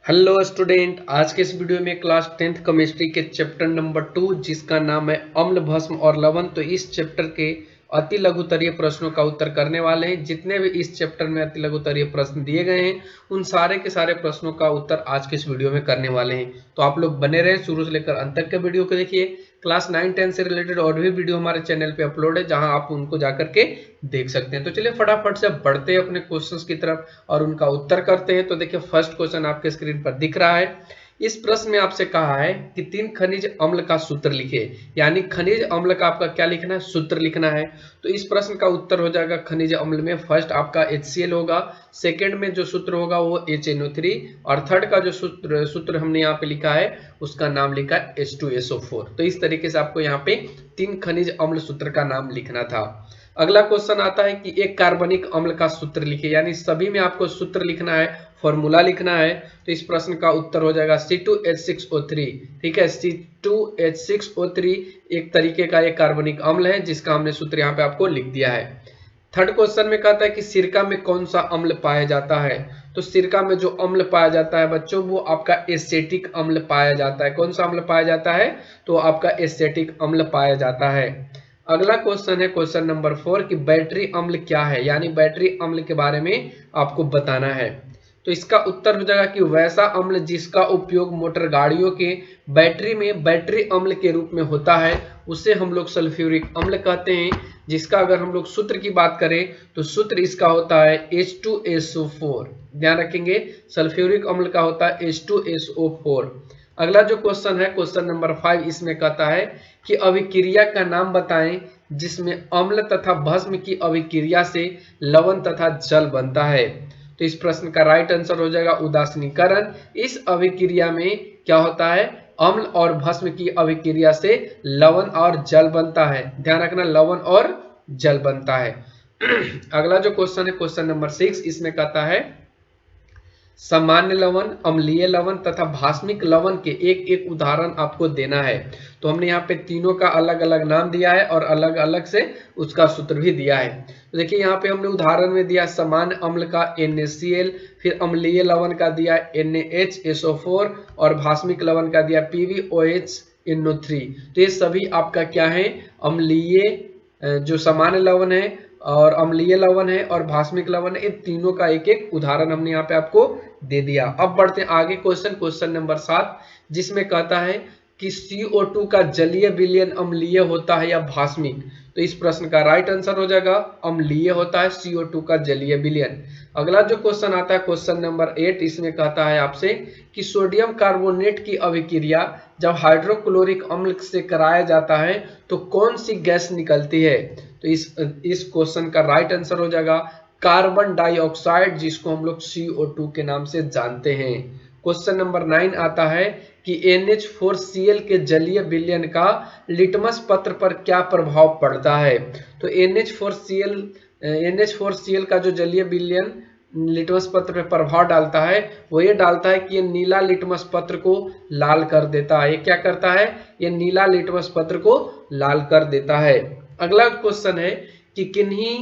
Hello student, आज के इस वीडियो में क्लास 10th केमिस्ट्री के चैप्टर नंबर 2 जिसका नाम है अम्ल, भस्म और लवण। तो इस चैप्टर के अति लघुतरीय प्रश्नों का उत्तर करने वाले हैं। जितने भी इस चैप्टर में अति लघुतरीय प्रश्न दिए गए हैं उन सारे के सारे प्रश्नों का उत्तर आज के इस वीडियो में करने वाले हैं। तो आप लोग बने रहें, शुरू से लेकर अंत तक के वीडियो को देखिए। क्लास 9-10 से रिलेटेड और भी वीडियो हमारे चैनल पे अपलोड है, जहां आप उनको जाकर के देख सकते हैं। तो चलिए फटाफट से बढ़ते हैं अपने क्वेश्चंस की तरफ और उनका उत्तर करते हैं। तो देखिए फर्स्ट क्वेश्चन आपके स्क्रीन पर दिख रहा है। इस प्रश्न में आपसे कहा है कि 3 खनिज अम्ल का सूत्र लिखे, यानी खनिज अम्ल का आपका क्या लिखना है, सूत्र लिखना है। तो इस प्रश्न का उत्तर हो जाएगा खनिज अम्ल में फर्स्ट आपका HCl होगा, सेकंड में जो सूत्र होगा वो HNO3 और थर्ड का जो सूत्र हमने यहाँ पे लिखा है उसका नाम लिखा है H2SO4। तो इस तरीके से आपको यहाँ पे 3 खनिज अम्ल सूत्र का नाम लिखना था। अगला क्वेश्चन आता है कि एक कार्बनिक अम्ल का सूत्र लिखिए, यानी सभी में आपको सूत्र लिखना है, फॉर्मूला लिखना है। तो इस प्रश्न का उत्तर हो जाएगा C2H6O3। ठीक है, C2H6O3 एक तरीके का एक कार्बनिक अम्ल है जिसका हमने सूत्र यहाँ पे आपको लिख दिया है। थर्ड क्वेश्चन में कहता है कि सिरका में कौन सा अम्ल पाया जाता है। तो सिरका में जो अम्ल पाया जाता है बच्चों वो आपका एसिटिक अम्ल पाया जाता है। कौन सा अम्ल पाया जाता है, तो आपका एसिटिक अम्ल पाया जाता है। अगला क्वेश्चन है क्वेश्चन नंबर 4 कि बैटरी अम्ल क्या है, यानी बैटरी अम्ल के बारे में आपको बताना है। तो इसका उत्तर हो जाएगा कि वैसा अम्ल जिसका उपयोग मोटर गाड़ियों के बैटरी में बैटरी अम्ल के रूप में होता है उसे हम लोग सल्फ्यूरिक अम्ल कहते हैं। जिसका अगर हम लोग सूत्र की बात करें तो सूत्र इसका होता है H2SO4। ध्यान रखेंगे, सल्फ्यूरिक अम्ल का होता है H2SO4। अगला जो क्वेश्चन है क्वेश्चन नंबर 5, इसमें कहता है कि अभिक्रिया का नाम बताएं जिसमें अम्ल तथा भस्म की अभिक्रिया से लवण तथा जल बनता है। तो इस प्रश्न का राइट आंसर हो जाएगा उदासीनीकरण। इस अभिक्रिया में क्या होता है, अम्ल और भस्म की अभिक्रिया से लवण और जल बनता है। ध्यान रखना, लवण और जल बनता है। अगला जो क्वेश्चन है क्वेश्चन नंबर 6, इसमें कहता है सामान्य लवण, अम्लीय लवण तथा भास्मिक लवण के एक एक उदाहरण आपको देना है। तो हमने यहाँ पे तीनों का अलग अलग नाम दिया है और अलग अलग से उसका सूत्र भी दिया है। तो देखिए यहाँ पे हमने उदाहरण में दिया सामान्य अम्ल का NaCl, फिर अम्लीय लवण का दिया NaHSO4 और भास्मिक लवण का दिया PbOHNO3। तो ये सभी आपका क्या है, अम्लीय जो सामान्य लवण है और अम्लीय लवण है और भास्मिक लवण है। इन तीनों का एक एक उदाहरण हमने यहाँ पे आपको दे दिया। अब बढ़ते हैं आगे क्वेश्चन नंबर 7, जिसमें कहता है कि CO2 का जलीय विलयन अम्लीय होता है या भास्मिक। तो इस प्रश्न का राइट आंसर हो जाएगा अम्लीय होता है CO2 का जलीय विलयन। अगला जो क्वेश्चन आता है क्वेश्चन नंबर 8, इसमें कहता है आपसे कि सोडियम कार्बोनेट की अभिक्रिया जब हाइड्रोक्लोरिक अम्ल से कराया जाता है तो कौन सी गैस निकलती है। तो इस क्वेश्चन का राइट आंसर हो जाएगा कार्बन डाइऑक्साइड, जिसको हम लोग CO2 के नाम से जानते हैं। क्वेश्चन नंबर 9 आता है कि NH4Cl के जलीय विलयन का लिटमस पत्र पर क्या प्रभाव पड़ता है। तो NH4Cl का जो जलीय विलयन लिटमस पत्र पे प्रभाव डालता है वो ये डालता है कि ये नीला लिटमस पत्र को लाल कर देता है। ये क्या करता है, ये नीला लिटमस पत्र को लाल कर देता है। अगला क्वेश्चन है कि किन्हीं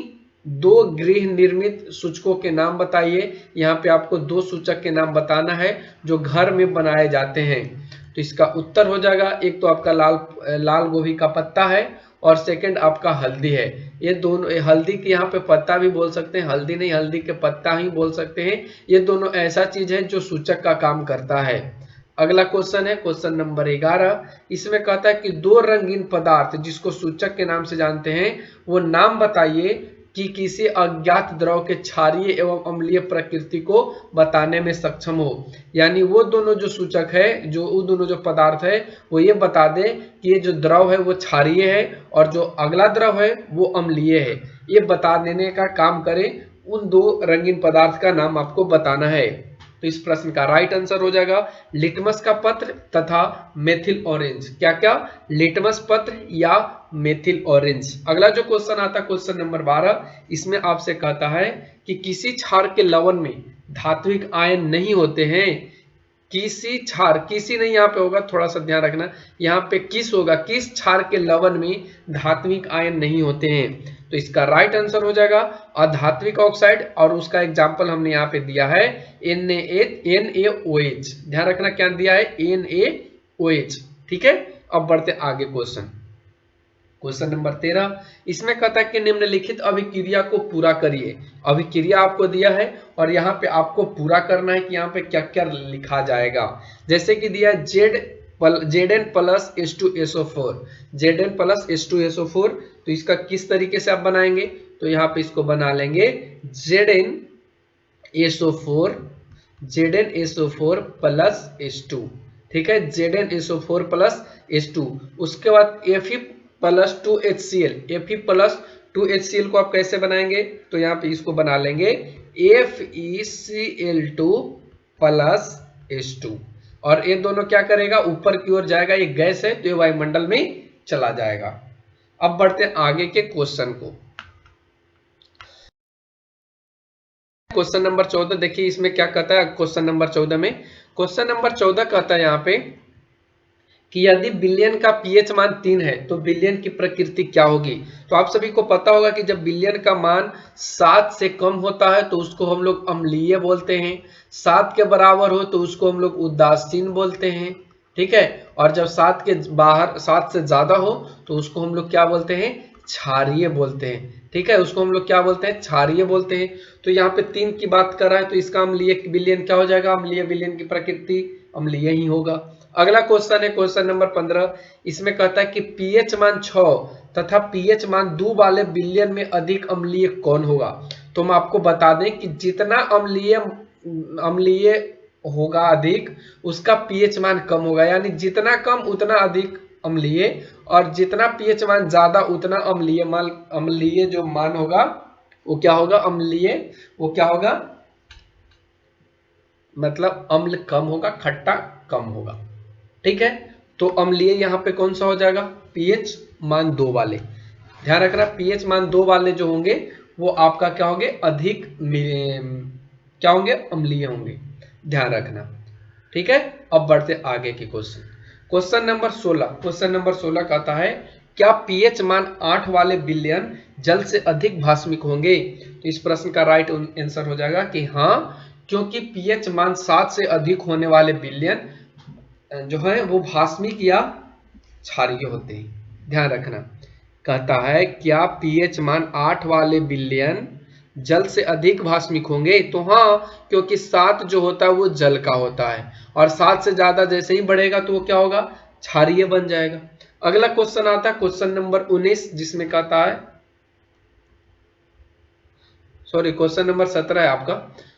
2 गृह निर्मित सूचकों के नाम बताइए। यहाँ पे आपको 2 सूचक के नाम बताना है जो घर में बनाए जाते हैं। तो इसका उत्तर हो जाएगा, एक तो आपका लाल गोभी का पत्ता है और सेकंड आपका हल्दी है। ये दोनों, हल्दी के यहाँ पे पत्ता भी बोल सकते हैं, हल्दी नहीं हल्दी के पत्ता ही बोल सकते हैं। ये दोनों ऐसा चीज है जो सूचक का काम करता है। अगला क्वेश्चन है क्वेश्चन नंबर 11, इसमें कहता है कि 2 रंगीन पदार्थ जिसको सूचक के नाम से जानते हैं वो नाम बताइए कि किसी अज्ञात द्रव के क्षारीय एवं अम्लीय प्रकृति को बताने में सक्षम हो। यानी वो दोनों जो सूचक है, जो वो दोनों जो पदार्थ है वो ये बता दे कि ये जो द्रव है वो क्षारीय है और जो अगला द्रव है वो अम्लीय है। ये बता देने का काम करे, उन 2 रंगीन पदार्थ का नाम आपको बताना है। तो इस प्रश्न का राइट आंसर हो जाएगा लिटमस का पत्र तथा मेथिल ऑरेंज। क्या क्या, लिटमस पत्र या मेथिल ऑरेंज। अगला जो क्वेश्चन आता है क्वेश्चन नंबर 12, इसमें आपसे कहता है कि किसी क्षार के लवण में धात्विक आयन नहीं होते हैं किसी क्षार, किसी नहीं यहाँ पे होगा, थोड़ा सा ध्यान रखना, यहाँ पे किस होगा, किस क्षार के लवण में धात्विक आयन नहीं होते हैं। तो इसका राइट आंसर हो जाएगा अधात्विक ऑक्साइड, और उसका एग्जाम्पल हमने यहाँ पे दिया है NaOH। ध्यान रखना क्या दिया है, NaOH। ठीक है, अब बढ़ते आगे क्वेश्चन नंबर 13। इसमें कहता है कि निम्नलिखित अभिक्रिया को पूरा करिए। अभिक्रिया आपको दिया है और यहाँ पे आपको पूरा करना है कि यहाँ पे क्या क्या लिखा जाएगा। जैसे कि दिया है Zn plus H2SO4, Zn plus H2SO4। तो इसका किस तरीके से आप बनाएंगे, तो यहाँ पे इसको बना लेंगे ZnSO4 प्लस H2। ठीक है, ZnSO4 प्लस H2। उसके बाद Fe plus 2HCl, Fe plus 2HCl को आप कैसे बनाएंगे, तो यहाँ पे इसको बना लेंगे FeCl2 प्लस H2। और ये दोनों क्या करेगा, ऊपर की ओर जाएगा, ये गैस है तो ये वायुमंडल में चला जाएगा। अब बढ़ते हैं आगे के क्वेश्चन को। क्वेश्चन नंबर 14 देखिए इसमें क्या कहता है। क्वेश्चन नंबर 14 कहता है यहाँ पे कि यदि विलयन का pH मान 3 है तो विलयन की प्रकृति क्या होगी। तो आप सभी को पता होगा कि जब विलयन का मान 7 से कम होता है तो उसको हम लोग अम्लीय बोलते हैं, 7 के बराबर हो तो उसको हम लोग उदासीन बोलते हैं। ठीक है, और जब 7 के बाहर 7 से ज्यादा हो तो उसको हम लोग क्या बोलते हैं, क्षारीय बोलते हैं। ठीक है, उसको हम लोग क्या बोलते हैं, क्षारीय बोलते हैं। तो यहाँ पे 3 की बात कर रहा है तो इसका अम्लीय विलयन क्या हो जाएगा, अम्लीय विलयन की प्रकृति अम्लीय ही होगा। अगला क्वेश्चन है क्वेश्चन नंबर 15। इसमें कहता है कि pH मान 6 तथा pH मान 2 वाले विलयन में अधिक अम्लीय कौन होगा। तो हम आपको बता दें कि जितना अम्लीय होगा अधिक, उसका pH मान कम होगा, यानी जितना कम उतना अधिक अम्लीय, और जितना pH मान ज्यादा उतना अम्लीय जो मान होगा वो क्या होगा, अम्लीय वो क्या होगा, मतलब अम्ल कम होगा, खट्टा कम होगा। ठीक है, तो अम्लीय यहाँ पे कौन सा हो जाएगा, pH मान 2 वाले। ध्यान रखना pH मान 2 वाले जो होंगे वो आपका क्या होंगे, अधिक क्या होंगे, अम्लीय होंगे। ध्यान रखना। ठीक है, अब बढ़ते आगे के क्वेश्चन नंबर 16 कहता है क्या pH मान 8 वाले विलयन जल से अधिक भास्मिक होंगे। तो इस प्रश्न का राइट आंसर हो जाएगा कि हाँ, क्योंकि pH मान 7 से अधिक होने वाले विलयन जो है वो भास्मिक या क्षारीय होते हैं। ध्यान रखना, कहता है क्या pH मान 8 वाले विलयन जल से अधिक भास्मिक होंगे। तो हाँ, क्योंकि 7 जो होता है वो जल का होता है, और 7 से ज्यादा जैसे ही बढ़ेगा तो वो क्या होगा, क्षारीय बन जाएगा। अगला क्वेश्चन आता है क्वेश्चन नंबर 19, जिसमें कहता है क्वेश्चन नंबर 17 है आपका।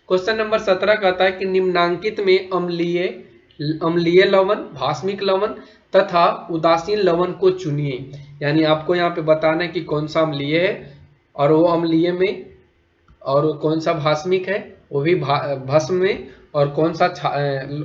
क्वेश्चन नंबर 17 कहता है कि निम्नांकित में अम्लीय लवण, भास्मिक लवण तथा उदासीन लवण को चुनिए। यानी आपको यहाँ पे बताना है कि कौन सा अम्लीय है और वो अम्लीय में, और कौन सा भास्मिक है वो भी भस्म में, और कौन सा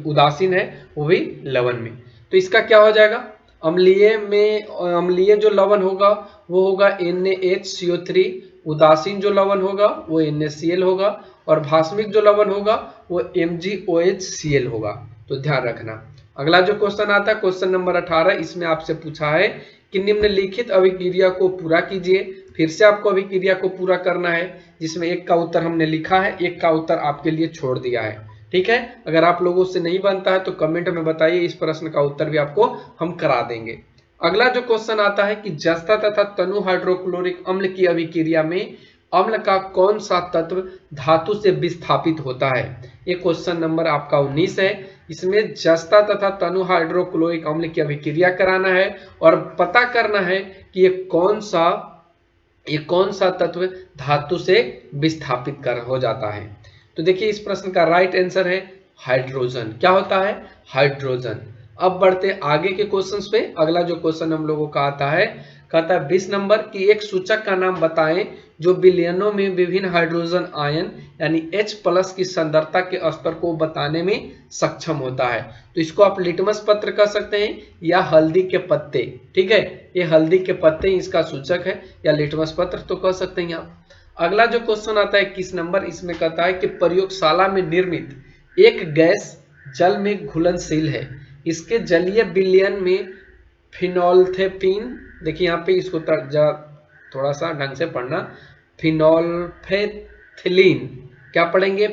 उदासीन है वो भी लवण में। तो इसका क्या हो जाएगा, अम्लीय में अम्लीय जो लवण होगा वो होगा NaHCO3, उदासीन जो लवण होगा वो NaCl होगा, और भास्मिक जो लवण होगा वो MgOHCl होगा। तो ध्यान रखना। अगला जो क्वेश्चन आता है क्वेश्चन नंबर 18, इसमें आपसे पूछा है कि निम्नलिखित अभिक्रिया को पूरा कीजिए। फिर से आपको अभिक्रिया को पूरा करना है, जिसमें एक का उत्तर हमने लिखा है, एक का उत्तर आपके लिए छोड़ दिया है। ठीक है, अगर आप लोगों से नहीं बनता है तो कमेंट में बताइए, इस प्रश्न का उत्तर भी आपको हम करा देंगे। अगला जो क्वेश्चन आता है कि जस्ता तथा तनु हाइड्रोक्लोरिक अम्ल की अभिक्रिया में अम्ल का कौन सा तत्व धातु से विस्थापित होता है। ये क्वेश्चन नंबर आपका 19 है। इसमें जस्ता तथा तनु हाइड्रोक्लोरिक अम्ल की अभिक्रिया कराना है और पता करना है कि ये कौन सा तत्व धातु से विस्थापित हो जाता है। तो देखिए इस प्रश्न का राइट आंसर है हाइड्रोजन। क्या होता है, हाइड्रोजन। अब बढ़ते आगे के क्वेश्चंस पे। अगला जो क्वेश्चन हम लोगों का आता है, कहता है 20 नंबर की एक सूचक का नाम बताएं जो विलयनों में विभिन्न हाइड्रोजन आयन यानी H+ की सांद्रता के स्तर को बताने में सक्षम होता है। तो इसको आप लिटमस पत्र कह सकते हैं या हल्दी के पत्ते। ठीक है, ये हल्दी के पत्ते इसका सूचक है, या लिटमस पत्र तो कह सकते हैं आप। अगला जो क्वेश्चन आता है 21 नंबर, इसमें कहता है कि प्रयोगशाला में निर्मित एक गैस जल में घुलनशील है। इसके जलीय विलयन में फिनोल्फेथिन, देखिए यहाँ पे इसको थोड़ा सा ढंग से पढ़ना, फिनोल्फेथिलीन, क्या पढ़ेंगे,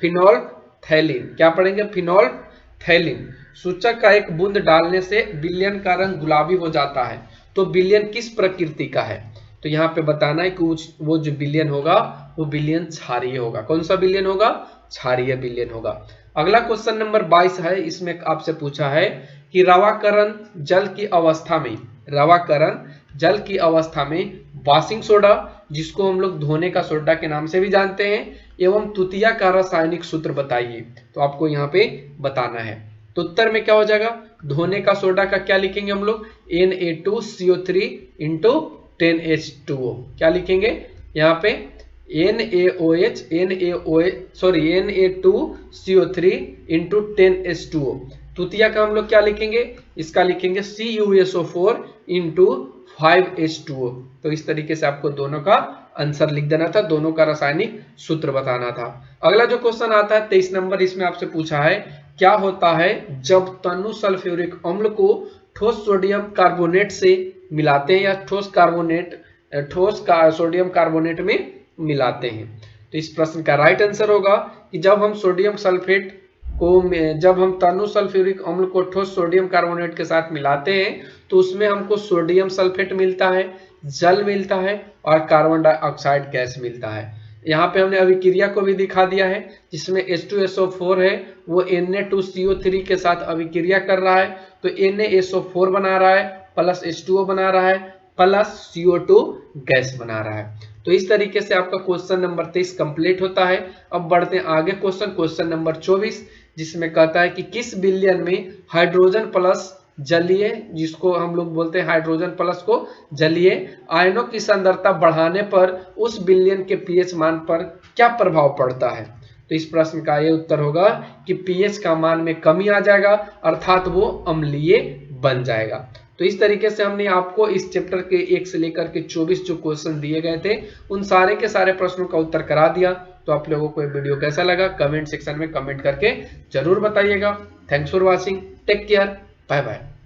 फिनोल्फथैलीन, क्या पढ़ेंगे, फिनोल्फथैलीन सूचक का एक बूंद डालने से विलयन का रंग गुलाबी हो जाता है। तो विलयन किस प्रकृति का है, तो यहाँ पे बताना है कि वो जो विलयन होगा वो विलयन क्षारीय होगा। कौन सा विलयन होगा, क्षारीय विलयन होगा। अगला क्वेश्चन नंबर 22 है, इसमें आपसे पूछा है कि रवाकरण जल की अवस्था में, रवाकरण जल की अवस्था में वॉशिंग सोडा, जिसको हम लोग धोने का सोडा के नाम से भी जानते हैं, एवं तुतिया का रासायनिक सूत्र बताइए। तो आपको यहाँ पे बताना है। तो उत्तर में क्या हो जाएगा, धोने का सोडा का क्या लिखेंगे हम लोग, Na2CO3 इंटू 10H2O, क्या लिखेंगे यहाँ पे, Na2CO3 इंटू 10H2O। तुतिया का हम लोग क्या लिखेंगे, इसका लिखेंगे CuSO4 इंटू 5H2O। तो इस तरीके से आपको दोनों का आंसर लिख देना था, दोनों का रासायनिक सूत्र बताना था। अगला जो क्वेश्चन आता है 23 नंबर, इसमें आपसे पूछा है क्या होता है जब तनु सल्फ्यूरिक अम्ल को ठोस सोडियम कार्बोनेट से मिलाते हैं या ठोस सोडियम कार्बोनेट में मिलाते हैं। तो इस प्रश्न का राइट आंसर होगा कि जब हम तनु सल्फ्यूरिक अम्ल को ठोस सोडियम कार्बोनेट के साथ मिलाते हैं तो उसमें हमको सोडियम सल्फेट मिलता है, जल मिलता है और कार्बन डाइऑक्साइड गैस मिलता है। यहाँ पे हमने अभिक्रिया को भी दिखा दिया है, जिसमें H2SO4 है वो Na2CO3 के साथ अभिक्रिया कर रहा है, तो NaSO4 बना रहा है प्लस H2O बना रहा है प्लस CO2 गैस बना रहा है। तो इस तरीके से आपका क्वेश्चन नंबर 23 कंप्लीट होता है। अब बढ़ते हैं आगे क्वेश्चन नंबर 24, जिसमें कहता है कि किस विलयन में हाइड्रोजन प्लस जलीय, जिसको हम लोग बोलते हैं हाइड्रोजन प्लस को जलीय आयनों की सांद्रता बढ़ाने पर उस विलयन के पीएच मान पर क्या प्रभाव पड़ता है। तो इस प्रश्न का ये उत्तर होगा कि पीएच का मान में कमी आ जाएगा, अर्थात वो अम्लीय बन जाएगा। तो इस तरीके से हमने आपको इस चैप्टर के 1 से लेकर के 24 जो क्वेश्चन दिए गए थे उन सारे के सारे प्रश्नों का उत्तर करा दिया। तो आप लोगों को ये वीडियो कैसा लगा कमेंट सेक्शन में कमेंट करके जरूर बताइएगा। Thanks for watching, take care, bye bye.